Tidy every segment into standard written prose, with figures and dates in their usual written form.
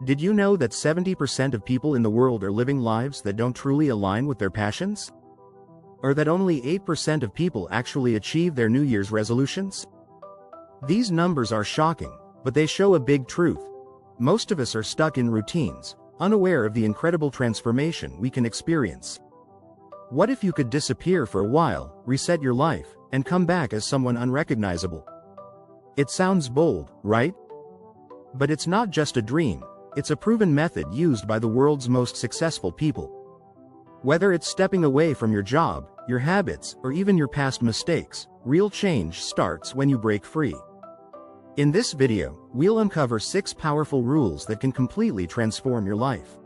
Did you know that 70% of people in the world are living lives that don't truly align with their passions? Or that only 8% of people actually achieve their New Year's resolutions? These numbers are shocking, but they show a big truth. Most of us are stuck in routines, unaware of the incredible transformation we can experience. What if you could disappear for a while, reset your life, and come back as someone unrecognizable? It sounds bold, right? But it's not just a dream, it's a proven method used by the world's most successful people. Whether it's stepping away from your job, your habits, or even your past mistakes, real change starts when you break free. In this video, we'll uncover 6 powerful rules that can completely transform your life.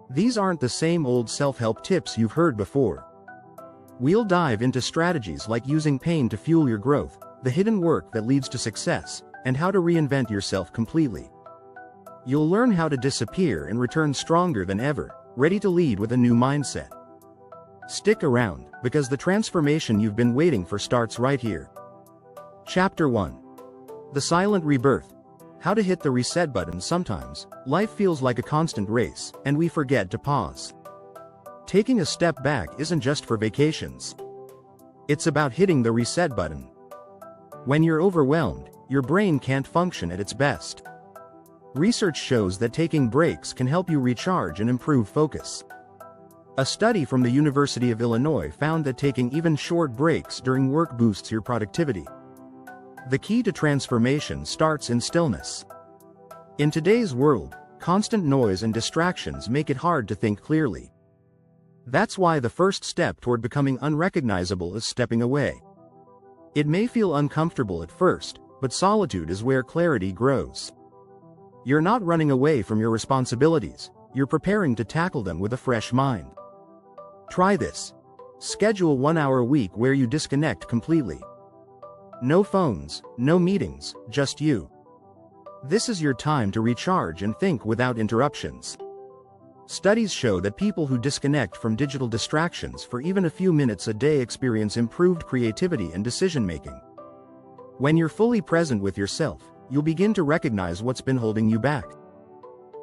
These aren't the same old self-help tips you've heard before. We'll dive into strategies like using pain to fuel your growth, the hidden work that leads to success, and how to reinvent yourself completely. You'll learn how to disappear and return stronger than ever, ready to lead with a new mindset. Stick around, because the transformation you've been waiting for starts right here. Chapter 1. The Silent Rebirth. How to hit the reset button. Sometimes, life feels like a constant race, and we forget to pause. Taking a step back isn't just for vacations. It's about hitting the reset button. When you're overwhelmed, your brain can't function at its best. Research shows that taking breaks can help you recharge and improve focus. A study from the University of Illinois found that taking even short breaks during work boosts your productivity. The key to transformation starts in stillness. In today's world, constant noise and distractions make it hard to think clearly. That's why the first step toward becoming unrecognizable is stepping away. It may feel uncomfortable at first, but solitude is where clarity grows. You're not running away from your responsibilities, you're preparing to tackle them with a fresh mind. Try this. Schedule 1 hour a week where you disconnect completely. No phones, no meetings, just you. This is your time to recharge and think without interruptions. Studies show that people who disconnect from digital distractions for even a few minutes a day experience improved creativity and decision-making. When you're fully present with yourself, you'll begin to recognize what's been holding you back.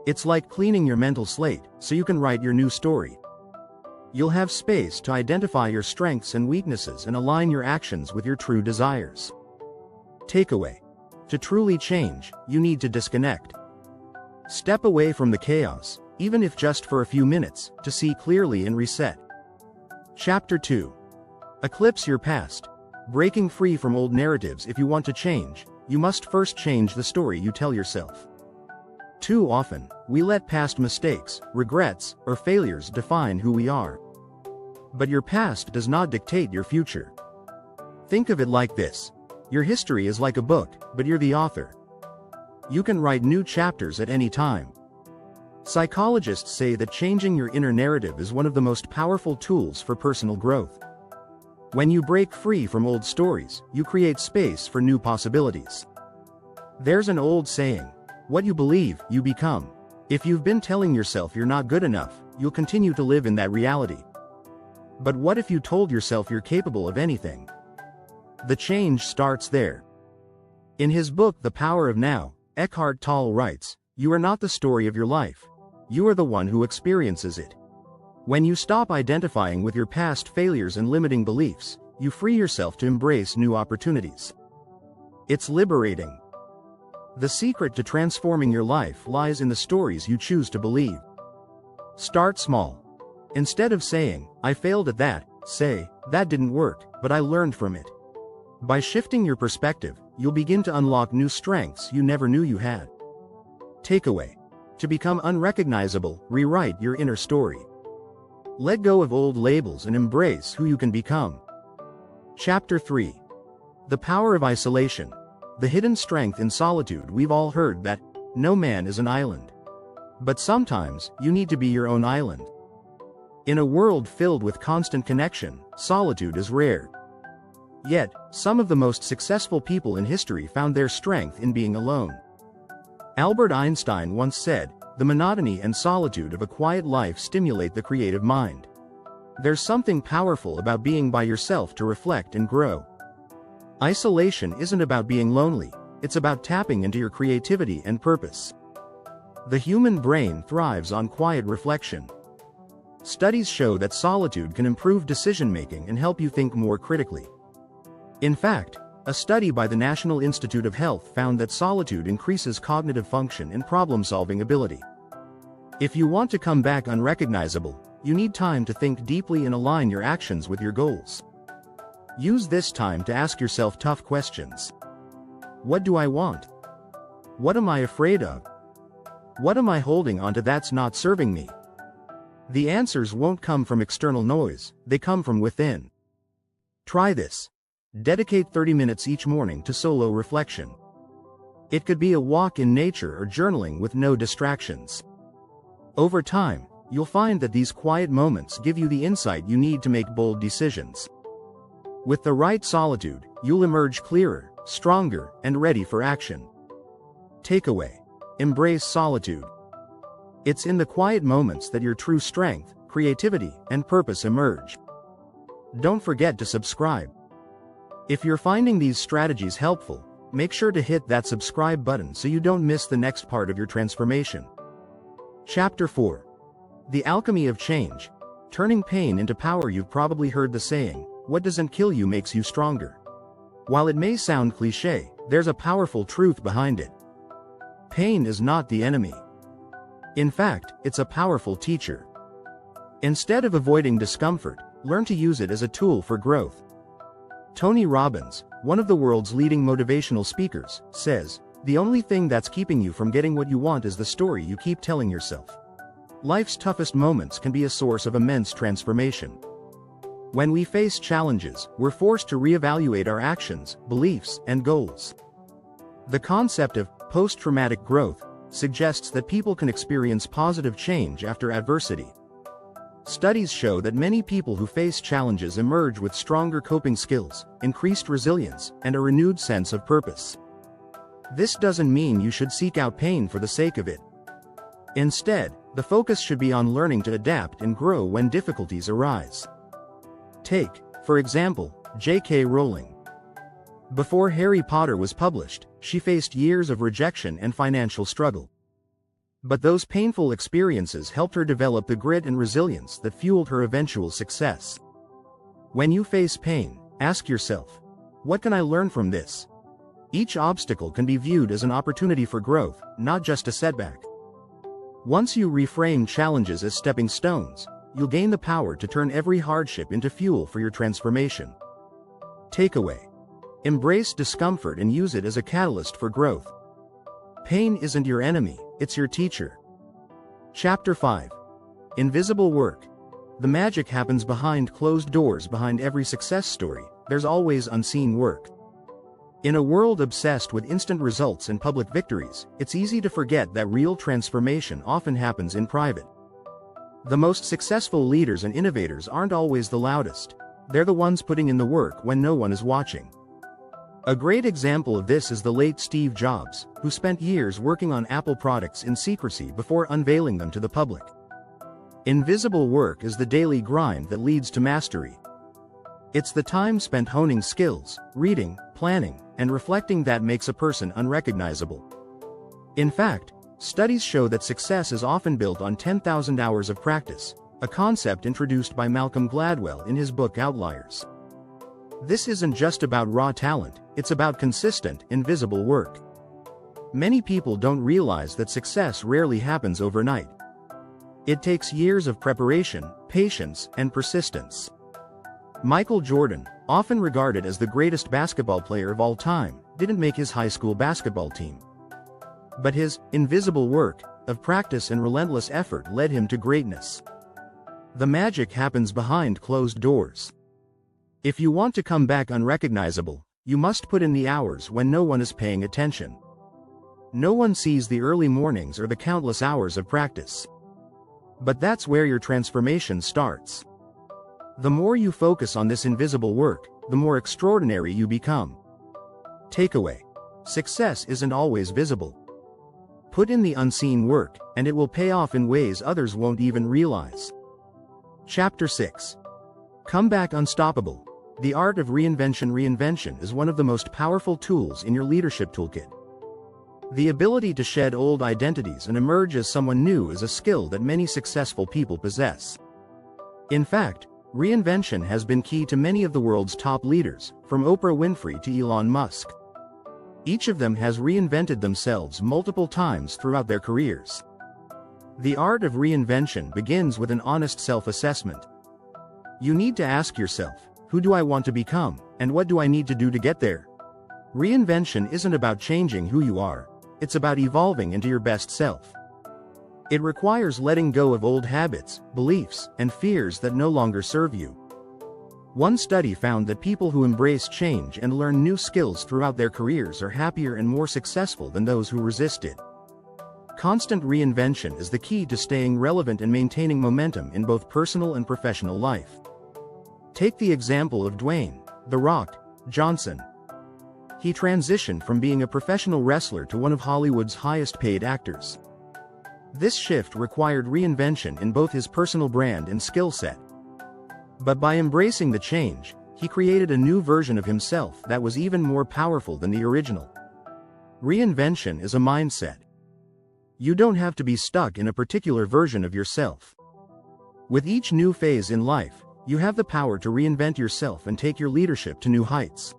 It's like cleaning your mental slate, so you can write your new story. You'll have space to identify your strengths and weaknesses and align your actions with your true desires. Takeaway. To truly change, you need to disconnect. Step away from the chaos, even if just for a few minutes, to see clearly and reset. Chapter 2. Eclipse your past. Breaking free from old narratives. If you want to change, you must first change the story you tell yourself. Too often, we let past mistakes, regrets, or failures define who we are. But your past does not dictate your future. Think of it like this. Your history is like a book, but you're the author. You can write new chapters at any time. Psychologists say that changing your inner narrative is one of the most powerful tools for personal growth. When you break free from old stories, you create space for new possibilities. There's an old saying, what you believe, you become. If you've been telling yourself you're not good enough, you'll continue to live in that reality. But what if you told yourself you're capable of anything? The change starts there. In his book The Power of Now, Eckhart Tolle writes, "You are not the story of your life. You are the one who experiences it." When you stop identifying with your past failures and limiting beliefs, you free yourself to embrace new opportunities. It's liberating. The secret to transforming your life lies in the stories you choose to believe. Start small. Instead of saying, "I failed at that," say, "That didn't work, but I learned from it." By shifting your perspective, you'll begin to unlock new strengths you never knew you had. Takeaway. To become unrecognizable, rewrite your inner story. Let go of old labels and embrace who you can become. Chapter 3. The Power of Isolation. The hidden strength in solitude. We've all heard that, no man is an island. But sometimes, you need to be your own island. In a world filled with constant connection, solitude is rare. Yet, some of the most successful people in history found their strength in being alone. Albert Einstein once said, "The monotony and solitude of a quiet life stimulate the creative mind." There's something powerful about being by yourself to reflect and grow. Isolation isn't about being lonely, it's about tapping into your creativity and purpose. The human brain thrives on quiet reflection. Studies show that solitude can improve decision-making and help you think more critically. In fact, a study by the National Institute of Health found that solitude increases cognitive function and problem-solving ability. If you want to come back unrecognizable, you need time to think deeply and align your actions with your goals. Use this time to ask yourself tough questions. What do I want? What am I afraid of? What am I holding onto that's not serving me? The answers won't come from external noise, they come from within. Try this. Dedicate 30 minutes each morning to solo reflection. It could be a walk in nature or journaling with no distractions. Over time, you'll find that these quiet moments give you the insight you need to make bold decisions. With the right solitude, you'll emerge clearer, stronger, and ready for action. Takeaway: embrace solitude. It's in the quiet moments that your true strength, creativity, and purpose emerge. Don't forget to subscribe. If you're finding these strategies helpful, make sure to hit that subscribe button so you don't miss the next part of your transformation. Chapter 4. The Alchemy of Change. Turning pain into power. You've probably heard the saying, "What doesn't kill you makes you stronger." While it may sound cliché, there's a powerful truth behind it. Pain is not the enemy. In fact, it's a powerful teacher. Instead of avoiding discomfort, learn to use it as a tool for growth. Tony Robbins, one of the world's leading motivational speakers, says, "The only thing that's keeping you from getting what you want is the story you keep telling yourself." Life's toughest moments can be a source of immense transformation. When we face challenges, we're forced to reevaluate our actions, beliefs, and goals. The concept of post-traumatic growth suggests that people can experience positive change after adversity. Studies show that many people who face challenges emerge with stronger coping skills, increased resilience, and a renewed sense of purpose. This doesn't mean you should seek out pain for the sake of it. Instead, the focus should be on learning to adapt and grow when difficulties arise. Take, for example, J.K. Rowling. Before Harry Potter was published, she faced years of rejection and financial struggle. But those painful experiences helped her develop the grit and resilience that fueled her eventual success. When you face pain, ask yourself, what can I learn from this? Each obstacle can be viewed as an opportunity for growth, not just a setback. Once you reframe challenges as stepping stones, you'll gain the power to turn every hardship into fuel for your transformation. Takeaway: embrace discomfort and use it as a catalyst for growth. Pain isn't your enemy, it's your teacher. Chapter 5. Invisible work. The magic happens behind closed doors. Behind every success story, there's always unseen work. In a world obsessed with instant results and public victories, it's easy to forget that real transformation often happens in private. The most successful leaders and innovators aren't always the loudest. They're the ones putting in the work when no one is watching. A great example of this is the late Steve Jobs, who spent years working on Apple products in secrecy before unveiling them to the public. Invisible work is the daily grind that leads to mastery. It's the time spent honing skills, reading, planning, and reflecting that makes a person unrecognizable. In fact, studies show that success is often built on 10,000 hours of practice, a concept introduced by Malcolm Gladwell in his book Outliers. This isn't just about raw talent, it's about consistent, invisible work. Many people don't realize that success rarely happens overnight. It takes years of preparation, patience, and persistence. Michael Jordan, often regarded as the greatest basketball player of all time, didn't make his high school basketball team. But his invisible work of practice and relentless effort led him to greatness. The magic happens behind closed doors. If you want to come back unrecognizable, you must put in the hours when no one is paying attention. No one sees the early mornings or the countless hours of practice. But that's where your transformation starts. The more you focus on this invisible work, the more extraordinary you become. Takeaway: success isn't always visible. Put in the unseen work, and it will pay off in ways others won't even realize. Chapter 6. Come Back Unstoppable. The art of reinvention. Reinvention is one of the most powerful tools in your leadership toolkit. The ability to shed old identities and emerge as someone new is a skill that many successful people possess. In fact, reinvention has been key to many of the world's top leaders, from Oprah Winfrey to Elon Musk. Each of them has reinvented themselves multiple times throughout their careers. The art of reinvention begins with an honest self-assessment. You need to ask yourself, who do I want to become, and what do I need to do to get there? Reinvention isn't about changing who you are, it's about evolving into your best self. It requires letting go of old habits, beliefs, and fears that no longer serve you. One study found that people who embrace change and learn new skills throughout their careers are happier and more successful than those who resist it. Constant reinvention is the key to staying relevant and maintaining momentum in both personal and professional life. Take the example of Dwayne "The Rock" Johnson. He transitioned from being a professional wrestler to one of Hollywood's highest-paid actors. This shift required reinvention in both his personal brand and skill set. But by embracing the change, he created a new version of himself that was even more powerful than the original. Reinvention is a mindset. You don't have to be stuck in a particular version of yourself. With each new phase in life, you have the power to reinvent yourself and take your leadership to new heights.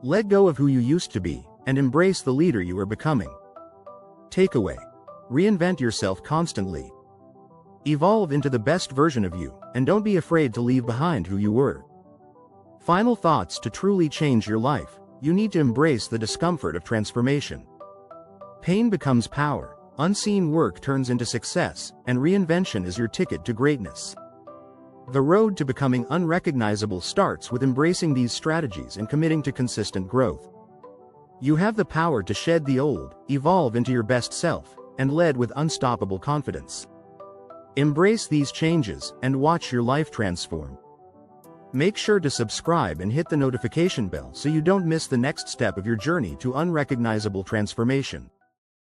Let go of who you used to be, and embrace the leader you are becoming. Takeaway: reinvent yourself constantly. Evolve into the best version of you, and don't be afraid to leave behind who you were. Final thoughts: to truly change your life, you need to embrace the discomfort of transformation. Pain becomes power, unseen work turns into success, and reinvention is your ticket to greatness. The road to becoming unrecognizable starts with embracing these strategies and committing to consistent growth. You have the power to shed the old, evolve into your best self, and lead with unstoppable confidence. Embrace these changes, and watch your life transform. Make sure to subscribe and hit the notification bell so you don't miss the next step of your journey to unrecognizable transformation.